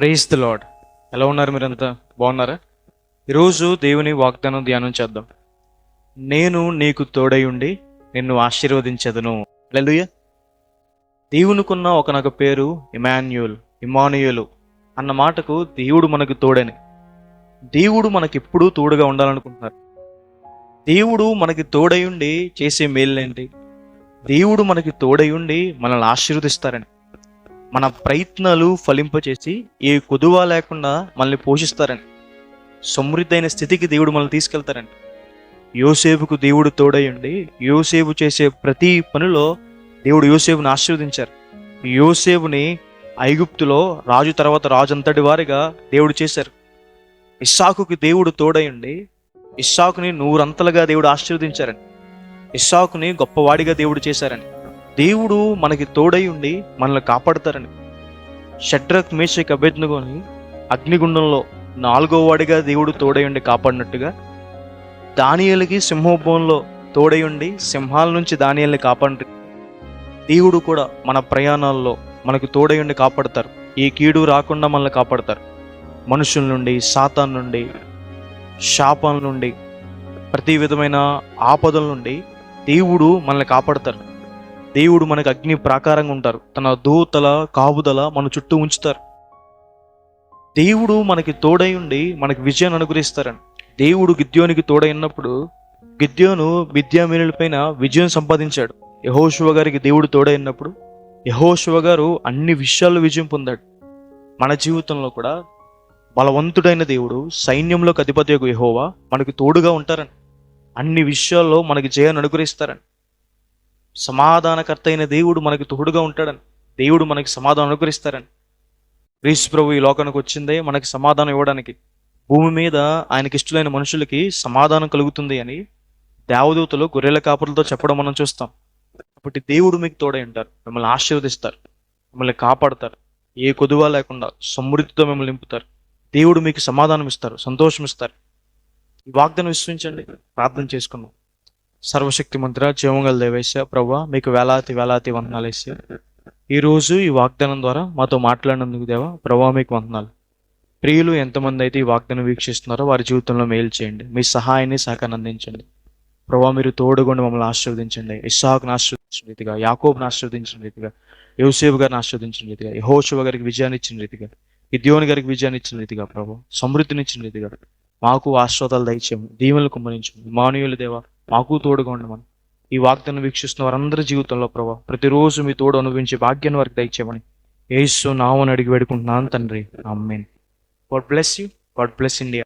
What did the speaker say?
Praise the lord. ఎలా ఉన్నారు? మీరంతా బాగున్నారా? ఈరోజు దేవుని వాగ్దానం ధ్యానం చేద్దాం. నేను నీకు తోడై ఉండి నిన్ను ఆశీర్వదించదును. హల్లెలూయా. దేవునికున్న ఒకనొక పేరు ఇమానుయేలు అన్న మాటకు దేవుడు మనకు తోడని. దేవుడు మనకెప్పుడూ తోడుగా ఉండాలనుకుంటున్నారు. దేవుడు మనకి తోడై ఉండి చేసే మేలులేంటి? దేవుడు మనకి తోడై ఉండి మనల్ని ఆశీర్వదిస్తారని. మన ప్రయత్నాలు ఫలింపచేసి ఏ కొదువ లేకుండా మనల్ని పోషిస్తారని. సమృద్ధైన స్థితికి దేవుడు మనల్ని తీసుకెళ్తారని. యోసేపుకు దేవుడు తోడై ఉండి యోసేపు చేసే ప్రతి పనిలో దేవుడు యోసేపుని ఆశీర్వదించారు. యోసేపుని ఐగుప్తులో రాజు తర్వాత రాజు అంతటి వారిగా దేవుడు చేశారు. ఇస్సాకుకి దేవుడు తోడై ఉండి ఇస్సాకుని నూరంతలుగా దేవుడు ఆశీర్వదించారని. ఇస్సాకుని గొప్పవాడిగా దేవుడు చేశారని. దేవుడు మనకి తోడై ఉండి మనల్ని కాపాడుతారని. షడ్రక్ మేషక్ అబేద్నెగోని అగ్నిగుండంలో 4వ వాడిగా దేవుడు తోడై ఉండి కాపాడినట్టుగా, దానియేలుకి సింహోభవంలో తోడై ఉండి సింహాల నుంచి దానియేలుని కాపాడి దేవుడు కూడా మన ప్రయాణాల్లో మనకు తోడై ఉండి కాపాడతారు. ఏ కీడు రాకుండా మనల్ని కాపాడతారు. మనుషుల నుండి, సాతాన్ నుండి, శాపాల నుండి, ప్రతి విధమైన ఆపదల నుండి దేవుడు మనల్ని కాపాడతారు. దేవుడు మనకు అగ్ని ప్రాకారంగా ఉంటారు. తన దూతల కాపుదల మన చుట్టూ ఉంచుతారు. దేవుడు మనకి తోడై ఉండి మనకి విజయాన్ని అనుగ్రహిస్తారని. దేవుడు గిద్యోనికి తోడై ఉన్నప్పుడు గిద్యోను మిద్యామీనుల పైన విజయం సంపాదించాడు. యెహోషువ గారికి దేవుడు తోడై ఉన్నప్పుడు యెహోషువ గారు అన్ని విషయాల్లో విజయం పొందాడు. మన జీవితంలో కూడా బలవంతుడైన దేవుడు, సైన్యంలోకి అధిపతి యెహోవా మనకి తోడుగా ఉంటారని. అన్ని విషయాల్లో మనకి జయాన్ని అనుగ్రహిస్తారని. సమాధానకర్త అయిన దేవుడు మనకి తోడుగా ఉంటాడని. దేవుడు మనకి సమాధానం అనుగ్రహిస్తారని. క్రీస్తు ప్రభు ఈ లోకానికి వచ్చిందే మనకి సమాధానం ఇవ్వడానికి. భూమి మీద ఆయనకి ఇష్టమైన మనుషులకి సమాధానం కలుగుతుంది అని దేవదూతలు గొర్రెల కాపులతో చెప్పడం మనం చూస్తాం. కాబట్టి దేవుడు మీకు తోడై ఉంటారు. మిమ్మల్ని ఆశీర్వదిస్తారు, మిమ్మల్ని కాపాడతారు. ఏ కొదువ లేకుండా సమృద్ధితో మిమ్మల్ని నింపుతారు. దేవుడు మీకు సమాధానం ఇస్తారు, సంతోషం ఇస్తారు. ఈ వాగ్దానం విశ్వసించండి. ప్రార్థన చేసుకుందాం. సర్వశక్తి మంత్ర జీవంగల దేవేశ ప్రభువా, మీకు వేలాది వందనాలు వేసా. ఈరోజు ఈ వాగ్దానం ద్వారా మాతో మాట్లాడినందుకు దేవా ప్రభువా మీకు వందనాలు. ప్రియులు ఎంతమంది అయితే ఈ వాగ్దానం వీక్షిస్తున్నారో వారి జీవితంలో మేలు చేయండి. మీ సహాయాన్ని సహకారం అందించండి ప్రభువా. మీరు తోడుగొండి మమ్మల్ని ఆశీర్వదించండి. ఇస్సాకును ఆశీర్వదించిన రీతిగా, యాకోబును ఆశీర్వదించిన రీతిగా, యోసేపు గారిని ఆశీర్వదించిన రీతిగా, యెహోషువ గారికి విజయాన్ని ఇచ్చిన రీతిగా, గిద్యోను గారికి విజయాన్ని ఇచ్చిన రీతిగా ప్రభు, సమృద్ధినిచ్చిన రీతిగా మాకు ఆశీర్వాదాలు దయచేయము. దీవెనలు కుమ్మరించము. ఇమ్మానుయేలు దేవా మాకు తోడుగా ఉండమని ఈ వాగ్దానం వీక్షిస్తున్న వారందరి జీవితంలో ప్రభా ప్రతిరోజు మీ తోడు అనుభవించే భాగ్యాన్ని వారికి దయచేయమని యేసు నామమున అడిగి వేడుకుంటున్నాను తండ్రి. Amen. God bless you. God bless India.